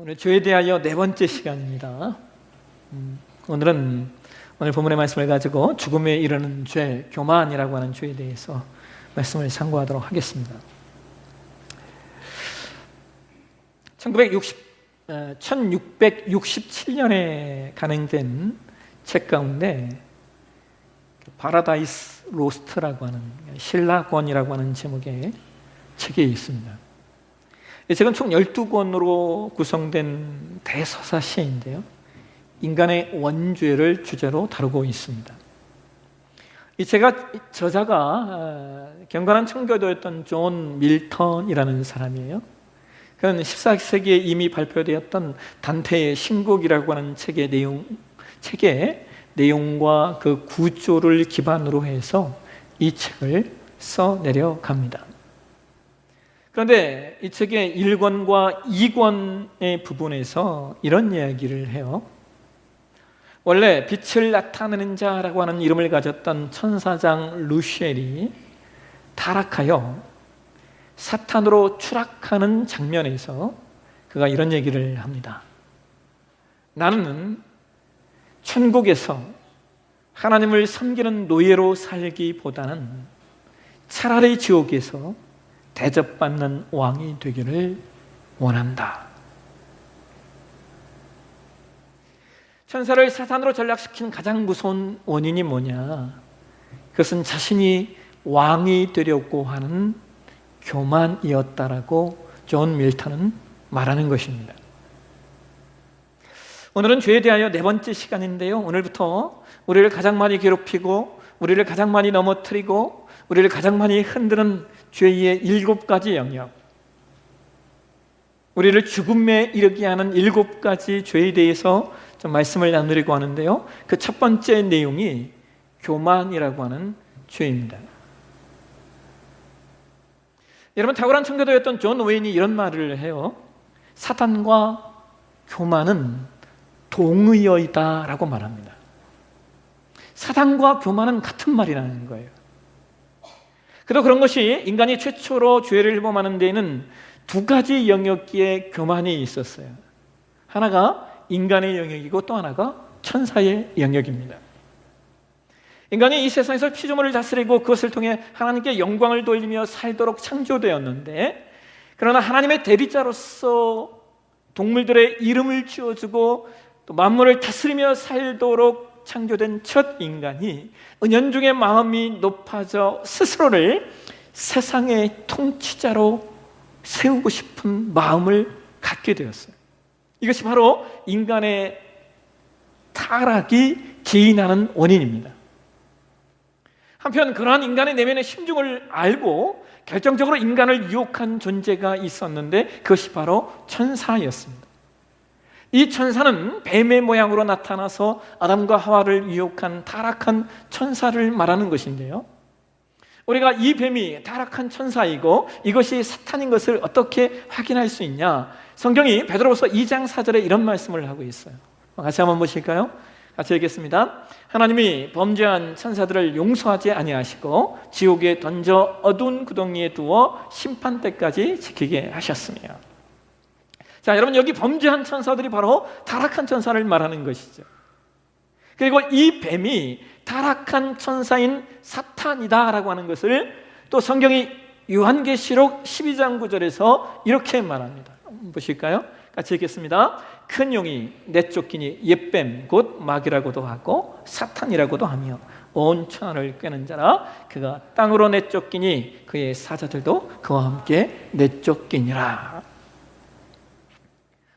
오늘 죄에 대하여 네 번째 시간입니다. 오늘 본문의 말씀을 가지고 죽음에 이르는 죄, 교만이라고 하는 죄에 대해서 말씀을 상고하도록 하겠습니다. 1667년에 간행된 책 가운데 파라다이스 로스트라고 하는 신라권이라고 하는 제목의 책이 있습니다. 이 책은 총 12권으로 구성된 대서사 시인데요, 인간의 원죄를 주제로 다루고 있습니다. 이 저자가 경건한 청교도였던 존 밀턴이라는 사람이에요. 그는 14세기에 이미 발표되었던 단테의 신곡이라고 하는 책의 내용과 그 구조를 기반으로 해서 이 책을 써내려갑니다. 그런데 이 책의 1권과 2권의 부분에서 이런 이야기를 해요. 원래 빛을 나타내는 자라고 하는 이름을 가졌던 천사장 루시엘이 타락하여 사탄으로 추락하는 장면에서 그가 이런 얘기를 합니다. 나는 천국에서 하나님을 섬기는 노예로 살기보다는 차라리 지옥에서 대접받는 왕이 되기를 원한다. 천사를 사탄으로 전락시킨 가장 무서운 원인이 뭐냐? 그것은 자신이 왕이 되려고 하는 교만이었다라고 존 밀턴은 말하는 것입니다. 오늘은 죄에 대하여 네 번째 시간인데요, 오늘부터 우리를 가장 많이 괴롭히고 우리를 가장 많이 넘어뜨리고 우리를 가장 많이 흔드는 죄의 7가지 영역, 우리를 죽음에 이르게 하는 7가지 죄에 대해서 좀 말씀을 나누려고 하는데요, 그 첫 번째 내용이 교만이라고 하는 죄입니다. 여러분, 탁월한 청교도였던 존 오웬이 이런 말을 해요. 사탄과 교만은 동의어이다 라고 말합니다. 사탄과 교만은 같은 말이라는 거예요. 그래도 그런 것이 인간이 최초로 죄를 범하는 데에는 2가지 영역기에 교만이 있었어요. 하나가 인간의 영역이고 또 하나가 천사의 영역입니다. 인간이 이 세상에서 피조물을 다스리고 그것을 통해 하나님께 영광을 돌리며 살도록 창조되었는데, 그러나 하나님의 대리자로서 동물들의 이름을 지어주고 또 만물을 다스리며 살도록 창조된 첫 인간이 은연중에 마음이 높아져 스스로를 세상의 통치자로 세우고 싶은 마음을 갖게 되었어요. 이것이 바로 인간의 타락이 기인하는 원인입니다. 한편 그러한 인간의 내면의 심중을 알고 결정적으로 인간을 유혹한 존재가 있었는데 그것이 바로 천사였습니다. 이 천사는 뱀의 모양으로 나타나서 아담과 하와를 유혹한 타락한 천사를 말하는 것인데요, 우리가 이 뱀이 타락한 천사이고 이것이 사탄인 것을 어떻게 확인할 수 있냐? 성경이 베드로후서 2장 4절에 이런 말씀을 하고 있어요. 같이 한번 보실까요? 같이 읽겠습니다. 하나님이 범죄한 천사들을 용서하지 아니하시고 지옥에 던져 어두운 구덩이에 두어 심판 때까지 지키게 하셨으며. 자, 여러분, 여기 범죄한 천사들이 바로 타락한 천사를 말하는 것이죠. 그리고 이 뱀이 타락한 천사인 사탄이다라고 하는 것을 또 성경이 요한계시록 12장 9절에서 이렇게 말합니다. 한번 보실까요? 같이 읽겠습니다. 큰 용이 내쫓기니 옛뱀 곧 마귀라고도 하고 사탄이라고도 하며 온 천하를 꿰는 자라. 그가 땅으로 내쫓기니 그의 사자들도 그와 함께 내쫓기니라.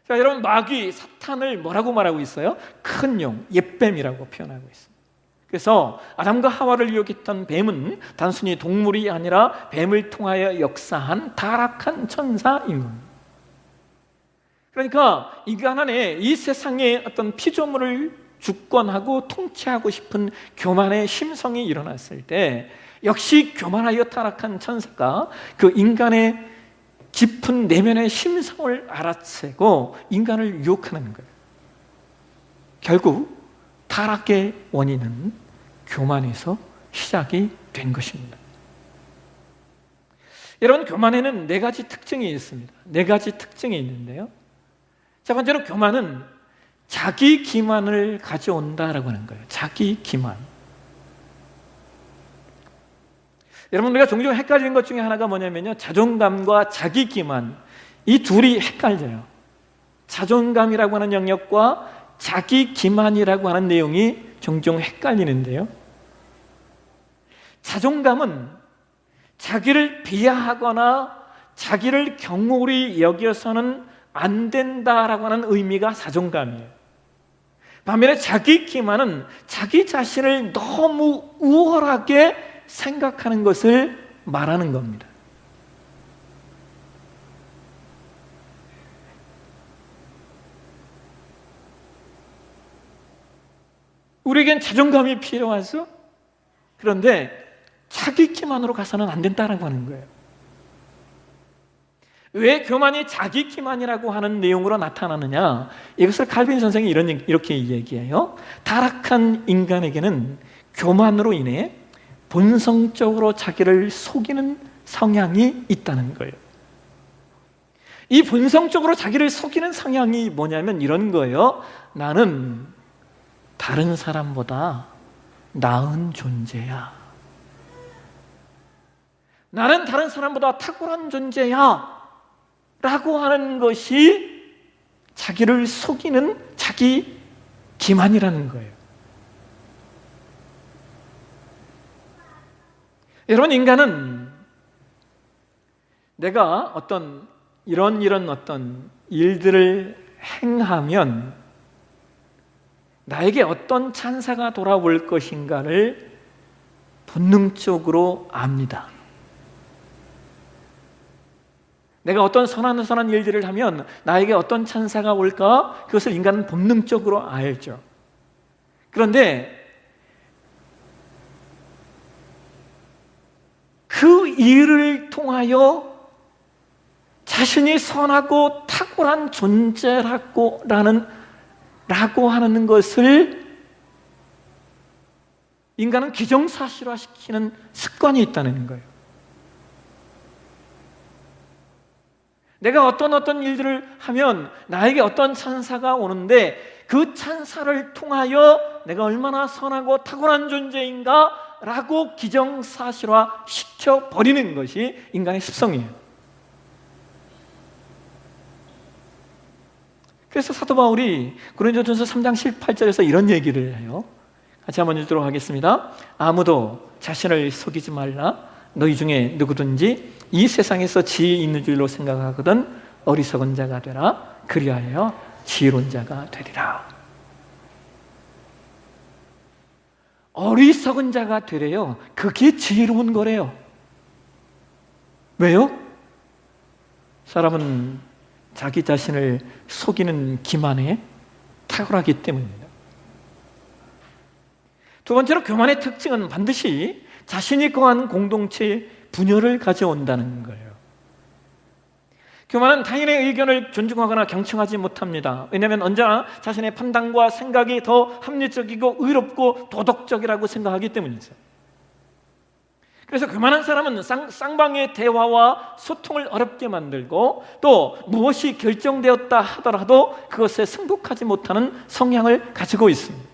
자, 여러분, 마귀, 사탄을 뭐라고 말하고 있어요? 큰 용, 옛뱀이라고 표현하고 있습니다. 그래서 아담과 하와를 유혹했던 뱀은 단순히 동물이 아니라 뱀을 통하여 역사한 타락한 천사인 겁니다. 그러니까 인간 안에 이 세상의 어떤 피조물을 주권하고 통치하고 싶은 교만의 심성이 일어났을 때 역시 교만하여 타락한 천사가 그 인간의 깊은 내면의 심성을 알아채고 인간을 유혹하는 거예요. 결국 타락의 원인은 교만에서 시작이 된 것입니다. 여러분, 교만에는 4가지 특징이 있습니다. 4가지 특징이 있는데요, 자 번째로 교만은 자기 기만을 가져온다라고 하는 거예요. 자기 기만. 여러분, 우리가 종종 헷갈리는 것 중에 하나가 뭐냐면요, 자존감과 자기 기만, 이 둘이 헷갈려요. 자존감이라고 하는 영역과 자기 기만이라고 하는 내용이 종종 헷갈리는데요, 자존감은 자기를 비하하거나 자기를 경홀히 여겨서는 안 된다라고 하는 의미가 자존감이에요. 반면에 자기 기만은 자기 자신을 너무 우월하게 생각하는 것을 말하는 겁니다. 우리에겐 자존감이 필요하죠. 그런데 자기 기만으로 가서는 안 된다라고 하는 거예요. 왜 교만이 자기 기만이라고 하는 내용으로 나타나느냐? 이것을 칼빈 선생이 이렇게 얘기해요. 타락한 인간에게는 교만으로 인해 본성적으로 자기를 속이는 성향이 있다는 거예요. 이 본성적으로 자기를 속이는 성향이 뭐냐면 이런 거예요. 나는 다른 사람보다 나은 존재야. 나는 다른 사람보다 탁월한 존재야 라고 하는 것이 자기를 속이는 자기 기만이라는 거예요. 여러분, 인간은 내가 어떤 이런 어떤 일들을 행하면 나에게 어떤 찬사가 돌아올 것인가를 본능적으로 압니다. 내가 어떤 선한 일들을 하면 나에게 어떤 찬사가 올까? 그것을 인간은 본능적으로 알죠. 그런데 그 일을 통하여 자신이 선하고 탁월한 존재라고 하는 것을 인간은 기정사실화시키는 습관이 있다는 거예요. 내가 어떤 일들을 하면 나에게 어떤 찬사가 오는데 그 찬사를 통하여 내가 얼마나 선하고 탁월한 존재인가 라고 기정사실화 시켜버리는 것이 인간의 습성이에요. 그래서 사도 바울이 고린도전서 3장 18절에서 이런 얘기를 해요. 같이 한번 읽도록 하겠습니다. 아무도 자신을 속이지 말라. 너희 중에 누구든지 이 세상에서 지혜 있는 줄로 생각하거든 어리석은 자가 되라. 그리하여 지혜로운 자가 되리라. 어리석은 자가 되래요. 그게 지혜로운 거래요. 왜요? 사람은 자기 자신을 속이는 기만에 탁월하기 때문입니다. 두 번째로 교만의 특징은 반드시 자신이 거한 공동체의 분열을 가져온다는 거예요. 교만은 타인의 의견을 존중하거나 경청하지 못합니다. 왜냐하면 언제나 자신의 판단과 생각이 더 합리적이고 의롭고 도덕적이라고 생각하기 때문이죠. 그래서 교만한 사람은 쌍방의 대화와 소통을 어렵게 만들고 또 무엇이 결정되었다 하더라도 그것에 승복하지 못하는 성향을 가지고 있습니다.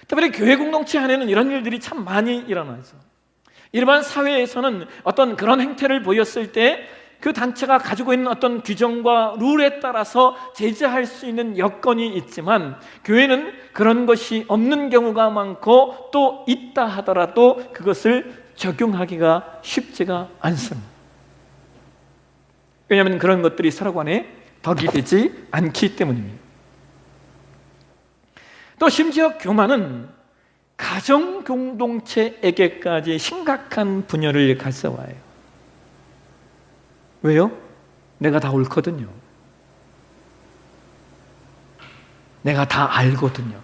특별히 교회 공동체 안에는 이런 일들이 참 많이 일어나죠. 일반 사회에서는 어떤 그런 행태를 보였을 때 그 단체가 가지고 있는 어떤 규정과 룰에 따라서 제재할 수 있는 여건이 있지만 교회는 그런 것이 없는 경우가 많고 또 있다 하더라도 그것을 적용하기가 쉽지가 않습니다. 왜냐하면 그런 것들이 서로 간에 덕이 되지 않기 때문입니다. 또 심지어 교만은 가정 공동체에게까지 심각한 분열을 가져와요. 왜요? 내가 다 옳거든요. 내가 다 알거든요.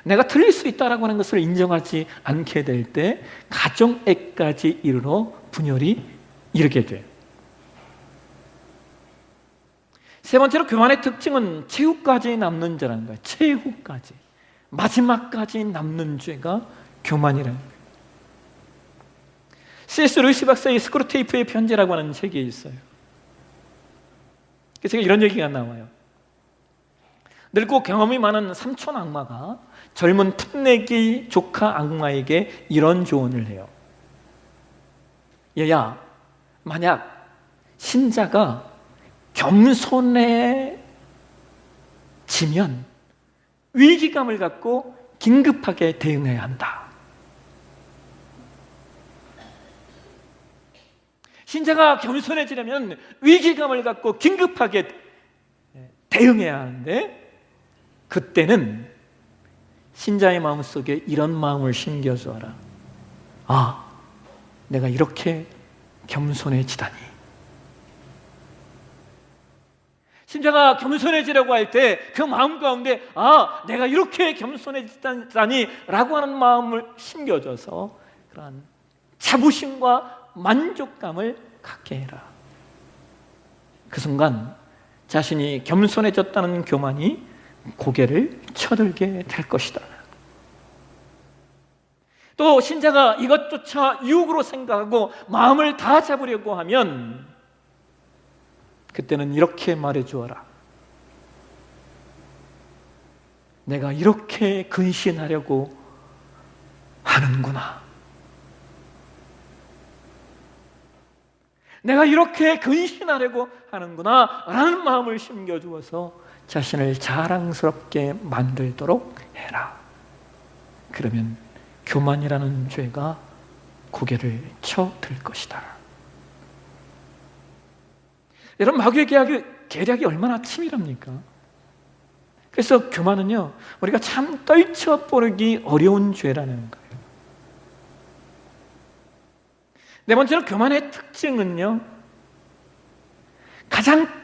내가 틀릴 수 있다라고 하는 것을 인정하지 않게 될 때 가정에까지 이르러 분열이 이르게 돼요. 세 번째로 교만의 특징은 최후까지 남는 죄라는 거예요. 최후까지, 마지막까지 남는 죄가 교만이라는 거예요. C.S. 루이스 박사의 스크루테이프의 편지라고 하는 책이 있어요. 그래서 이런 얘기가 나와요. 늙고 경험이 많은 삼촌 악마가 젊은 풋내기 조카 악마에게 이런 조언을 해요. 얘야, 만약 신자가 겸손해지면 위기감을 갖고 긴급하게 대응해야 한다. 신자가 겸손해지려면 위기감을 갖고 긴급하게 대응해야 하는데, 그때는 신자의 마음속에 이런 마음을 심겨주어라. 아, 내가 이렇게 겸손해지다니. 신자가 겸손해지려고 할 때 그 마음 가운데 아, 내가 이렇게 겸손해지다니 라고 하는 마음을 심겨줘서 그러한 자부심과 만족감을 갖게 해라. 그 순간 자신이 겸손해졌다는 교만이 고개를 쳐들게 될 것이다. 또 신자가 이것조차 유혹으로 생각하고 마음을 다 잡으려고 하면 그때는 이렇게 말해 주어라. 내가 이렇게 근신하려고 하는구나. 내가 이렇게 근신하려고 하는구나 라는 마음을 심겨주어서 자신을 자랑스럽게 만들도록 해라. 그러면 교만이라는 죄가 고개를 쳐들 것이다. 여러분, 마귀의 계략이 얼마나 치밀합니까? 그래서 교만은요, 우리가 참 떨쳐버리기 어려운 죄라는 거예요. 네 번째로 교만의 특징은요, 가장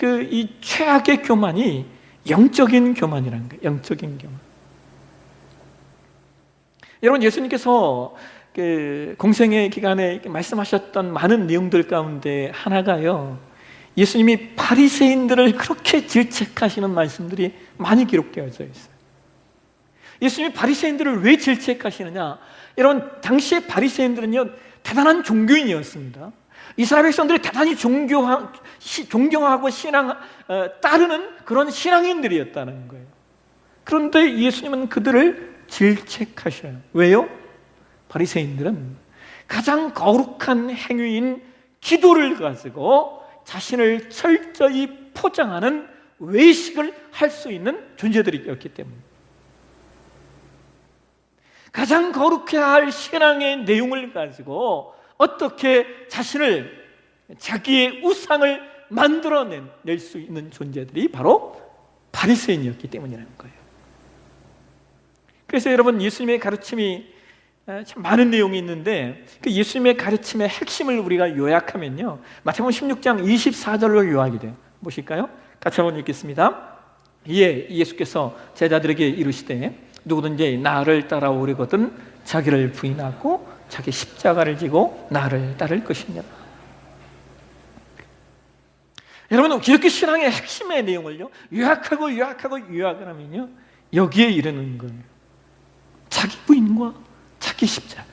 이 최악의 교만이 영적인 교만이라는 거예요. 영적인 교만. 여러분, 예수님께서 공생의 기간에 말씀하셨던 많은 내용들 가운데 하나가요, 예수님이 바리새인들을 그렇게 질책하시는 말씀들이 많이 기록되어져 있어요. 예수님이 바리새인들을 왜 질책하시느냐? 여러분, 당시의 바리새인들은요, 대단한 종교인이었습니다. 이스라엘 백성들이 대단히 존경하고 따르는 그런 신앙인들이었다는 거예요. 그런데 예수님은 그들을 질책하셔요. 왜요? 바리새인들은 가장 거룩한 행위인 기도를 가지고 자신을 철저히 포장하는 외식을 할 수 있는 존재들이었기 때문에, 가장 거룩해야 할 신앙의 내용을 가지고 어떻게 자신을, 자기의 우상을 만들어낼 수 있는 존재들이 바로 바리새인이었기 때문이라는 거예요. 그래서 여러분, 예수님의 가르침이 참 많은 내용이 있는데 그 예수님의 가르침의 핵심을 우리가 요약하면요, 마태복음 16장 24절로 요약이 돼요. 보실까요? 같이 한번 읽겠습니다. 이에 예수께서 제자들에게 이르시되 누구든지 나를 따라오려거든 자기를 부인하고 자기 십자가를 지고 나를 따를 것이니라. 여러분, 기독교 신앙의 핵심의 내용을요, 요약하고 요약을 하면요, 여기에 이르는 거예요. 자기 부인과 자기 십자가.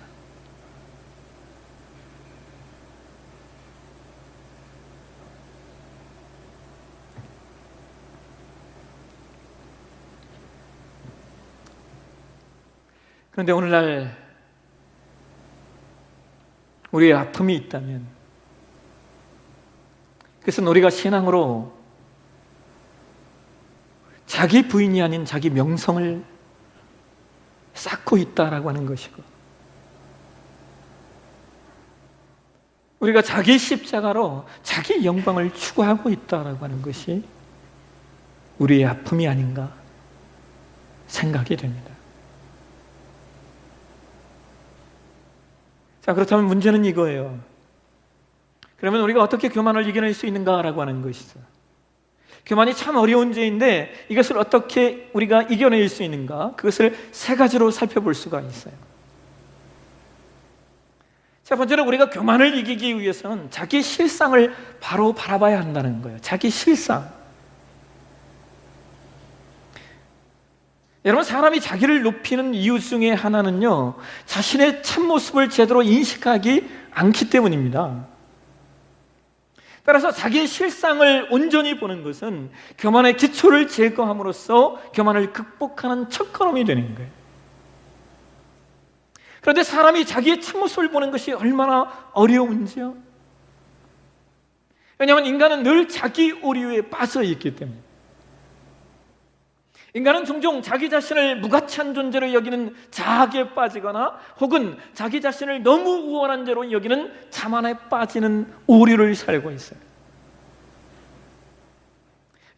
그런데 오늘날 우리의 아픔이 있다면, 그래서 우리가 신앙으로 자기 부인이 아닌 자기 명성을 쌓고 있다라고 하는 것이고, 우리가 자기 십자가로 자기 영광을 추구하고 있다라고 하는 것이 우리의 아픔이 아닌가 생각이 됩니다. 자, 그렇다면 문제는 이거예요. 그러면 우리가 어떻게 교만을 이겨낼 수 있는가라고 하는 것이죠. 교만이 참 어려운 죄인데 이것을 어떻게 우리가 이겨낼 수 있는가, 그것을 세 가지로 살펴볼 수가 있어요. 첫 번째로, 우리가 교만을 이기기 위해서는 자기 실상을 바로 바라봐야 한다는 거예요. 자기 실상. 여러분, 사람이 자기를 높이는 이유 중에 하나는요, 자신의 참모습을 제대로 인식하기 않기 때문입니다. 따라서 자기의 실상을 온전히 보는 것은 교만의 기초를 제거함으로써 교만을 극복하는 첫걸음이 되는 거예요. 그런데 사람이 자기의 참모습을 보는 것이 얼마나 어려운지요. 왜냐하면 인간은 늘 자기 오류에 빠져 있기 때문에. 인간은 종종 자기 자신을 무가치한 존재로 여기는 자학에 빠지거나 혹은 자기 자신을 너무 우월한 죄로 여기는 자만에 빠지는 오류를 살고 있어요.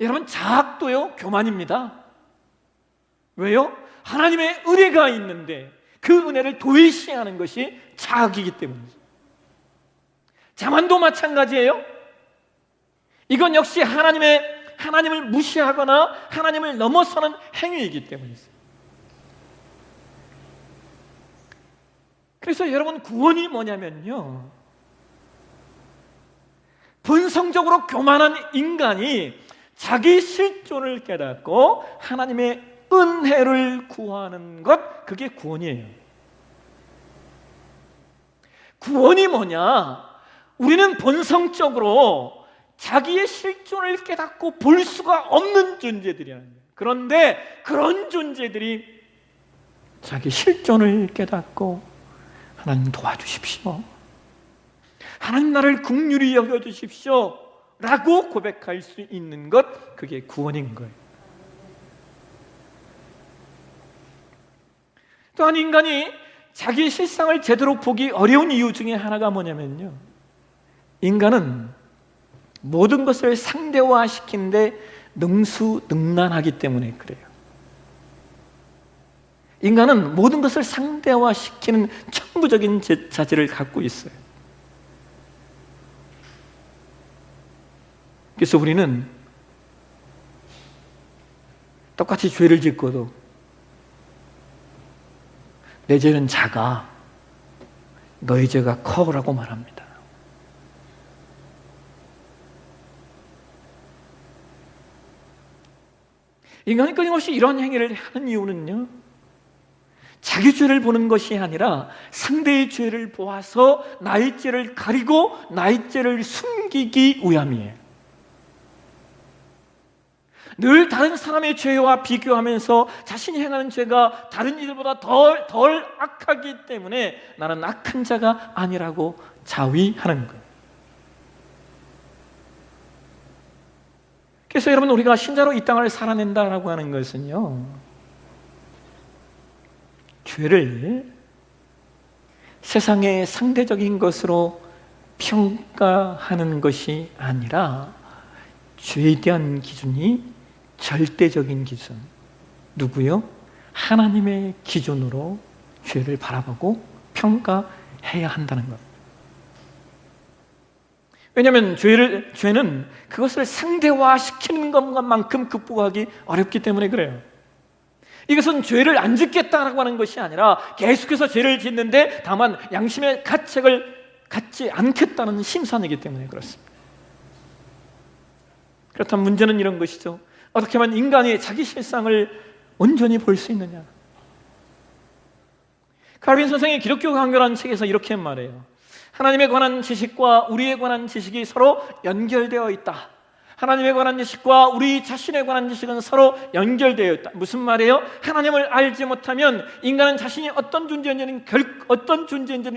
여러분, 자학도요 교만입니다. 왜요? 하나님의 은혜가 있는데 그 은혜를 도외시하는 것이 자학이기 때문이죠. 자만도 마찬가지예요. 이건 역시 하나님을 무시하거나 하나님을 넘어서는 행위이기 때문이죠. 그래서 여러분, 구원이 뭐냐면요, 본성적으로 교만한 인간이 자기 실존을 깨닫고 하나님의 은혜를 구하는 것, 그게 구원이에요. 구원이 뭐냐? 우리는 본성적으로 자기의 실존을 깨닫고 볼 수가 없는 존재들이라는 거예요. 그런데 그런 존재들이 자기 실존을 깨닫고 하나님 도와주십시오, 하나님 나를 긍휼히 여겨주십시오 라고 고백할 수 있는 것, 그게 구원인 거예요. 또한 인간이 자기 실상을 제대로 보기 어려운 이유 중에 하나가 뭐냐면요, 인간은 모든 것을 상대화시키는데 능수능란하기 때문에 그래요. 인간은 모든 것을 상대화시키는 천부적인 자질을 갖고 있어요. 그래서 우리는 똑같이 죄를 짓고도 내 죄는 작아, 너의 죄가 커라고 말합니다. 인간이 끊임없이 이런 행위를 하는 이유는요, 자기 죄를 보는 것이 아니라 상대의 죄를 보아서 나의 죄를 가리고 나의 죄를 숨기기 위함이에요. 늘 다른 사람의 죄와 비교하면서 자신이 행하는 죄가 다른 이들보다 덜 악하기 때문에 나는 악한 자가 아니라고 자위하는 거예요. 그래서 여러분, 우리가 신자로 이 땅을 살아낸다라고 하는 것은요, 죄를 세상의 상대적인 것으로 평가하는 것이 아니라 죄에 대한 기준이 절대적인 기준, 누구요? 하나님의 기준으로 죄를 바라보고 평가해야 한다는 것. 왜냐하면 죄는 그것을 상대화시키는 것만큼 극복하기 어렵기 때문에 그래요. 이것은 죄를 안 짓겠다라고 하는 것이 아니라 계속해서 죄를 짓는데 다만 양심의 가책을 갖지 않겠다는 심산이기 때문에 그렇습니다. 그렇다면 문제는 이런 것이죠. 어떻게 하면 인간이 자기 실상을 온전히 볼 수 있느냐? 칼빈 선생이 기독교 강교라는 책에서 이렇게 말해요. 하나님에 관한 지식과 우리에 관한 지식이 서로 연결되어 있다. 하나님에 관한 지식과 우리 자신에 관한 지식은 서로 연결되어 있다. 무슨 말이에요? 하나님을 알지 못하면 인간은 자신이 어떤 존재인지는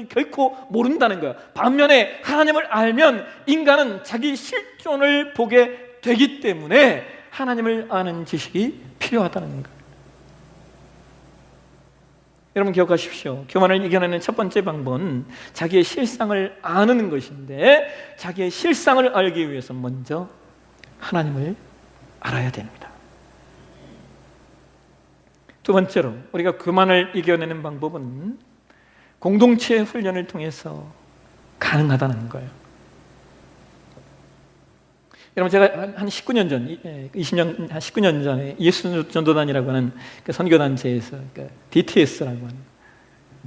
결코 모른다는 거예요. 반면에 하나님을 알면 인간은 자기 실존을 보게 되기 때문에 하나님을 아는 지식이 필요하다는 거예요. 여러분 기억하십시오. 교만을 이겨내는 첫 번째 방법은 자기의 실상을 아는 것인데, 자기의 실상을 알기 위해서 먼저 하나님을 알아야 됩니다. 두 번째로 우리가 교만을 이겨내는 방법은 공동체 훈련을 통해서 가능하다는 거예요. 여러분, 제가 한 19년 전, 19년 전에 예수전도단이라고 하는 그 선교단체에서 그 DTS라고 하는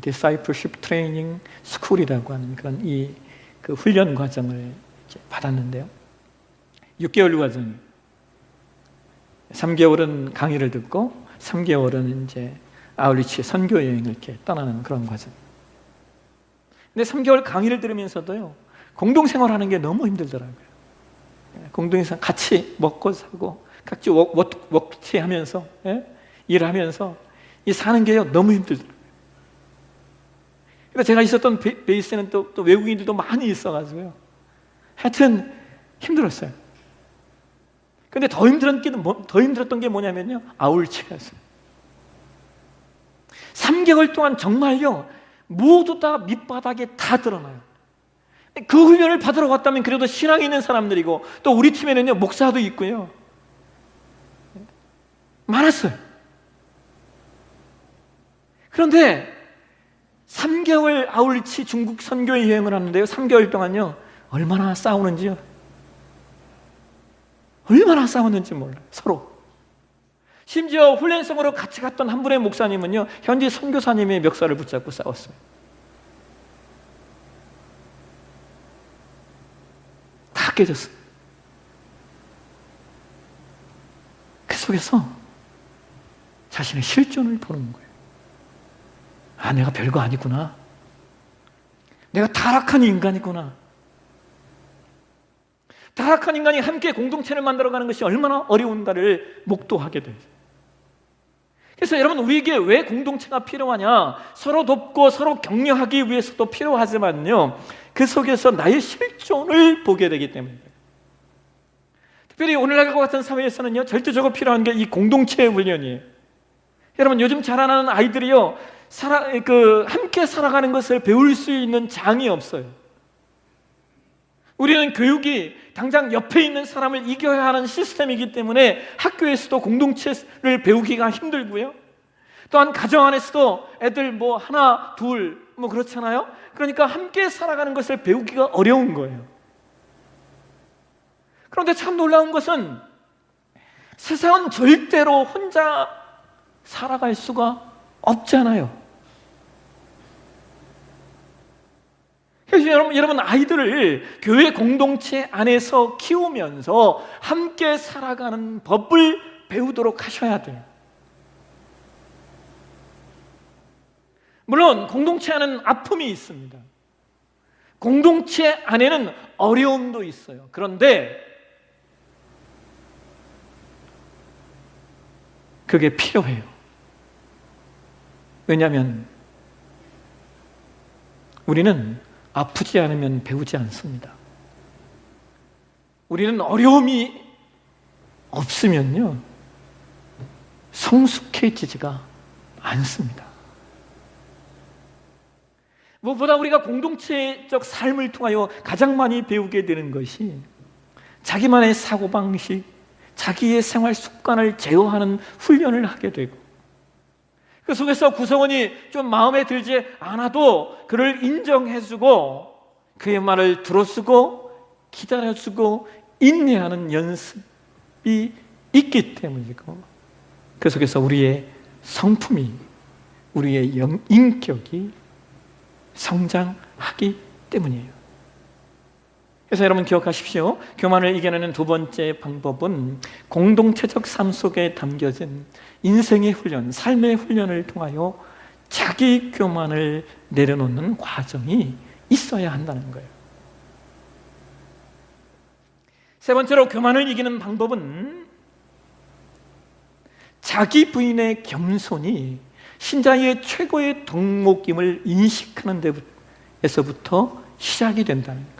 Discipleship Training School이라고 하는 그런 그 훈련 과정을 이제 받았는데요. 6개월 과정, 3개월은 강의를 듣고 3개월은 이제 아울리치 선교 여행을 이렇게 떠나는 그런 과정. 근데 3개월 강의를 들으면서도요, 공동생활하는 게 너무 힘들더라고요. 공동에서 같이 먹고 사고 각지 워크하면서 일하면서 이 사는 게요 너무 힘들더라고요. 그래서 제가 있었던 베이스에는 또 외국인들도 많이 있어가지고요. 하여튼 힘들었어요. 근데 더 힘들었던 게 뭐냐면요, 아울치가였어요. 3개월 동안 정말요 모두 다 밑바닥에 다 드러나요. 그 훈련을 받으러 갔다면 그래도 신앙이 있는 사람들이고, 또 우리 팀에는요 목사도 있고요 많았어요. 그런데 3개월 아울치 중국 선교회 여행을 하는데요, 3개월 동안요 얼마나 싸우는지요, 얼마나 싸웠는지 몰라요, 서로. 심지어 훈련성으로 같이 갔던 한 분의 목사님은요 현지 선교사님의 멱살을 붙잡고 싸웠어요. 다 깨졌어요. 그 속에서 자신의 실존을 보는 거예요. 아, 내가 별거 아니구나. 내가 타락한 인간이구나. 타락한 인간이 함께 공동체를 만들어가는 것이 얼마나 어려운가를 목도하게 돼요. 그래서 여러분, 우리에게 왜 공동체가 필요하냐? 서로 돕고 서로 격려하기 위해서도 필요하지만요, 그 속에서 나의 실존을 보게 되기 때문입니다. 특별히 오늘날과 같은 사회에서는요 절대적으로 필요한 게 이 공동체의 훈련이에요. 여러분, 요즘 자라나는 아이들이요 함께 살아가는 것을 배울 수 있는 장이 없어요. 우리는 교육이 당장 옆에 있는 사람을 이겨야 하는 시스템이기 때문에 학교에서도 공동체를 배우기가 힘들고요, 또한 가정 안에서도 애들 하나 둘 그렇잖아요. 그러니까 함께 살아가는 것을 배우기가 어려운 거예요. 그런데 참 놀라운 것은 세상은 절대로 혼자 살아갈 수가 없잖아요. 그래서 여러분 아이들을 교회 공동체 안에서 키우면서 함께 살아가는 법을 배우도록 하셔야 돼요. 물론 공동체 안에는 아픔이 있습니다. 공동체 안에는 어려움도 있어요. 그런데 그게 필요해요. 왜냐하면 우리는 아프지 않으면 배우지 않습니다. 우리는 어려움이 없으면요 성숙해지지가 않습니다. 무엇보다 우리가 공동체적 삶을 통하여 가장 많이 배우게 되는 것이 자기만의 사고방식, 자기의 생활 습관을 제어하는 훈련을 하게 되고, 그 속에서 구성원이 좀 마음에 들지 않아도 그를 인정해주고 그의 말을 들어주고 기다려주고 인내하는 연습이 있기 때문이고, 그 속에서 우리의 성품이, 우리의 인격이 성장하기 때문이에요. 그래서 여러분 기억하십시오. 교만을 이겨내는 두 번째 방법은 공동체적 삶 속에 담겨진 인생의 훈련, 삶의 훈련을 통하여 자기 교만을 내려놓는 과정이 있어야 한다는 거예요. 세 번째로 교만을 이기는 방법은 자기 부인의 겸손이 신자의 최고의 덕목임을 인식하는 데에서부터 시작이 된다는 거예요.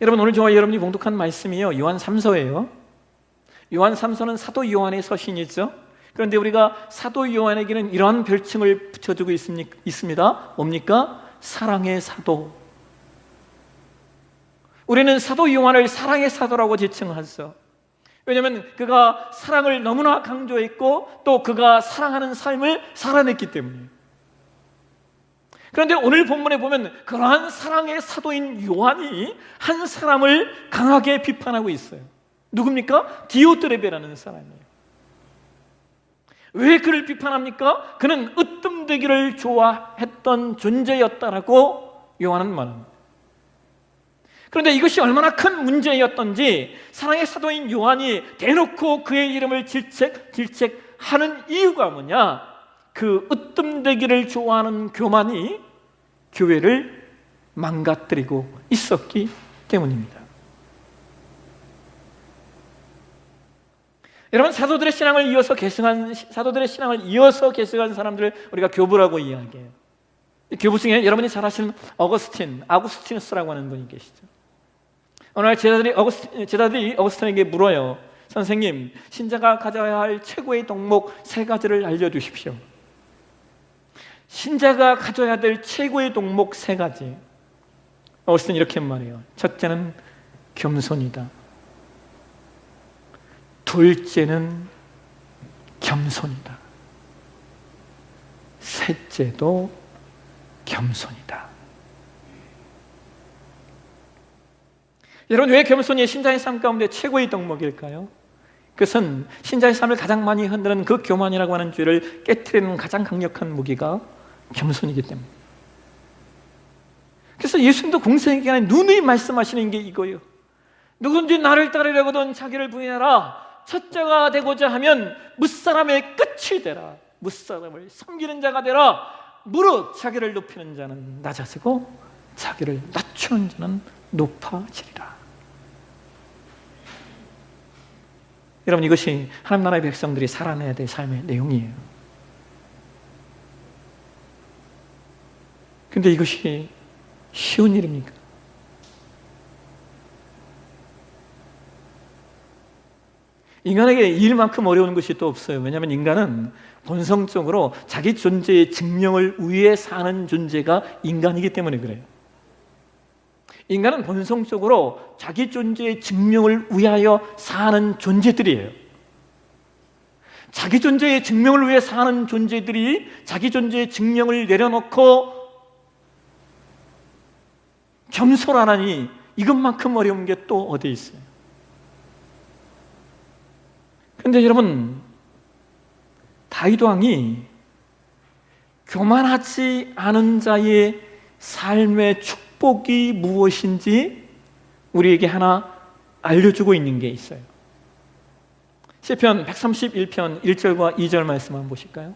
여러분, 오늘 저와 여러분이 봉독한 말씀이요 요한 3서예요. 요한 3서는 사도 요한의 서신이죠. 그런데 우리가 사도 요한에게는 이러한 별칭을 붙여주고 있습니다. 뭡니까? 사랑의 사도. 우리는 사도 요한을 사랑의 사도라고 지칭하죠. 왜냐하면 그가 사랑을 너무나 강조했고 또 그가 사랑하는 삶을 살아냈기 때문이에요. 그런데 오늘 본문에 보면 그러한 사랑의 사도인 요한이 한 사람을 강하게 비판하고 있어요. 누굽니까? 디오드레베라는 사람이에요. 왜 그를 비판합니까? 그는 으뜸되기를 좋아했던 존재였다라고 요한은 말합니다. 그런데 이것이 얼마나 큰 문제였던지 사랑의 사도인 요한이 대놓고 그의 이름을 질책하는 이유가 뭐냐? 그 으뜸되기를 좋아하는 교만이 교회를 망가뜨리고 있었기 때문입니다. 여러분, 사도들의 신앙을 이어서 계승한 사람들을 우리가 교부라고 이야기해요. 교부 중에 여러분이 잘 아시는 아구스티누스라고 하는 분이 계시죠. 어느 날 제자들이 어거스틴에게 물어요. 선생님, 신자가 가져야 할 최고의 덕목 3가지를 알려주십시오. 신자가 가져야 될 최고의 덕목 3가지. 어거스틴이 이렇게 말해요. 첫째는 겸손이다. 둘째는 겸손이다. 셋째도 겸손이다. 여러분, 왜 겸손이 신자의 삶 가운데 최고의 덕목일까요? 그것은 신자의 삶을 가장 많이 흔드는 그 교만이라고 하는 죄를 깨트리는 가장 강력한 무기가 겸손이기 때문에. 그래서 예수님도 공생애기간에 누누이 말씀하시는 게 이거예요. 누구든지 나를 따르려거든 자기를 부인하라. 첫째가 되고자 하면 무사람의 끝이 되라. 무사람을 섬기는 자가 되라. 무릇 자기를 높이는 자는 낮아지고 자기를 낮추는 자는 높아지리라. 여러분, 이것이 하나님 나라의 백성들이 살아내야 될 삶의 내용이에요. 근데 이것이 쉬운 일입니까? 인간에게 일만큼 어려운 것이 또 없어요. 왜냐하면 인간은 본성적으로 자기 존재의 증명을 위해 사는 존재가 인간이기 때문에 그래요. 인간은 본성적으로 자기 존재의 증명을 위하여 사는 존재들이에요. 자기 존재의 증명을 위해 사는 존재들이 자기 존재의 증명을 내려놓고 겸손하라니, 이것만큼 어려운 게 또 어디 있어요? 그런데 여러분, 다윗 왕이 교만하지 않은 자의 삶의 축복이 무엇인지 우리에게 하나 알려주고 있는 게 있어요. 시편 131편 1절과 2절 말씀 한번 보실까요?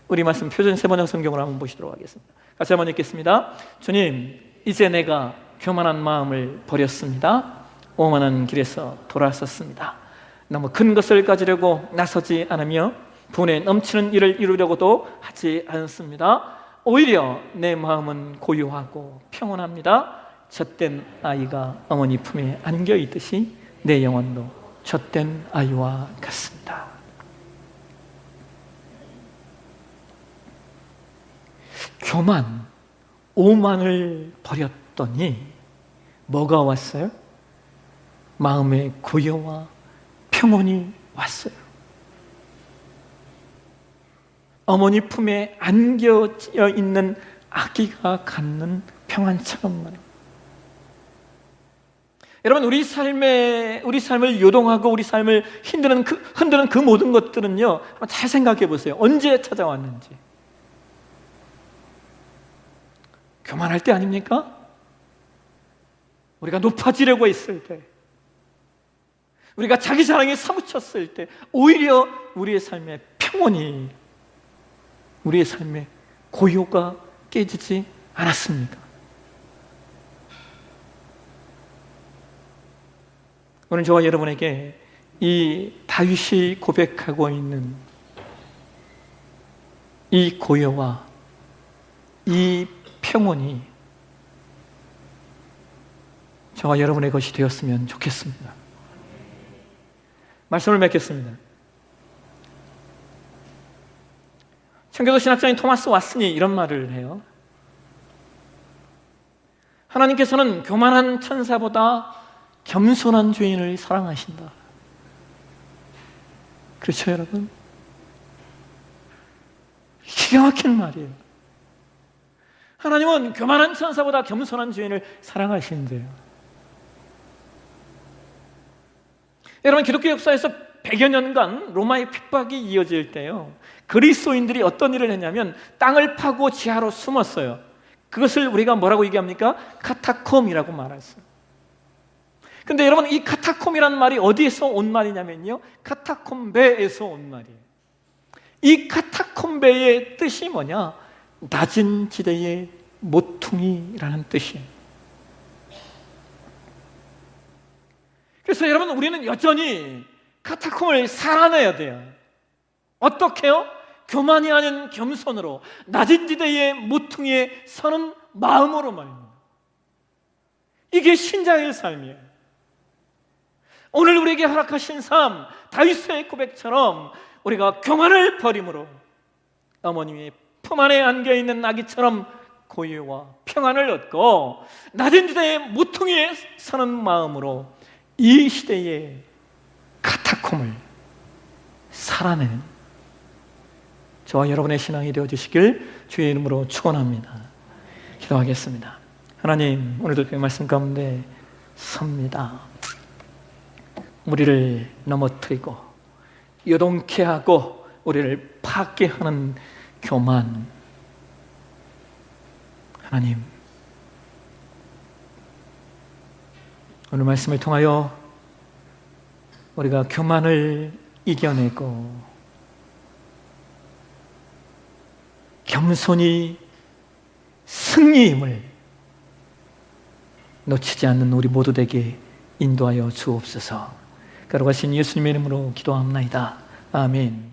우리 말씀 표준 세번역 성경으로 한번 보시도록 하겠습니다. 같이 한번 읽겠습니다. 주님, 이제 내가 교만한 마음을 버렸습니다. 오만한 길에서 돌아섰습니다. 너무 큰 것을 가지려고 나서지 않으며 분에 넘치는 일을 이루려고도 하지 않습니다. 오히려 내 마음은 고요하고 평온합니다. 젖된 아이가 어머니 품에 안겨 있듯이 내 영혼도 젖된 아이와 같습니다. 교만, 오만을 버렸더니 뭐가 왔어요? 마음의 고요와 평온이 왔어요. 어머니 품에 안겨져 있는 아기가 갖는 평안처럼 말이에요. 여러분, 우리 삶을 요동하고 우리 삶을 흔드는 그 모든 것들은요, 한번 잘 생각해 보세요. 언제 찾아왔는지. 교만할 때 아닙니까? 우리가 높아지려고 했을 때, 우리가 자기 자랑에 사무쳤을 때, 오히려 우리의 삶의 평온이, 우리의 삶의 고요가 깨지지 않았습니까? 오늘 저와 여러분에게 이 다윗이 고백하고 있는 이 고요와 이 평온이 저와 여러분의 것이 되었으면 좋겠습니다. 말씀을 맺겠습니다. 청교도 신학자인 토마스 왓슨이 이런 말을 해요. 하나님께서는 교만한 천사보다 겸손한 죄인을 사랑하신다. 그렇죠, 여러분? 기가 막힌 말이에요. 하나님은 교만한 천사보다 겸손한 죄인을 사랑하시는데요. 여러분, 기독교 역사에서 100여 년간 로마의 핍박이 이어질 때요, 그리스도인들이 어떤 일을 했냐면 땅을 파고 지하로 숨었어요. 그것을 우리가 뭐라고 얘기합니까? 카타콤이라고 말했어요. 근데 여러분, 이 카타콤이라는 말이 어디에서 온 말이냐면요, 카타콤베에서 온 말이에요. 이 카타콤베의 뜻이 뭐냐? 낮은 지대의 모퉁이라는 뜻이에요. 그래서 여러분, 우리는 여전히 카타콤을 살아내야 돼요. 어떻게요? 교만이 아닌 겸손으로 낮은 지대의 모퉁이에 서는 마음으로 말입니다. 이게 신자의 삶이에요. 오늘 우리에게 허락하신 삶, 다윗의 고백처럼 우리가 교만을 버림으로 어머님의 품 안에 안겨있는 아기처럼 고유와 평안을 얻고 낮은 지대의 모퉁이에 서는 마음으로 이 시대의 카타콤을 살아내는 저와 여러분의 신앙이 되어주시길 주의 이름으로 축원합니다. 기도하겠습니다. 하나님, 오늘도 그 말씀 가운데 섭니다. 우리를 넘어뜨리고 요동케 하고 우리를 파괴 하는 교만, 하나님, 오늘 말씀을 통하여 우리가 교만을 이겨내고 겸손히 승리임을 놓치지 않는 우리 모두 되게 인도하여 주옵소서. 거룩하신 예수님의 이름으로 기도합나이다. 아멘.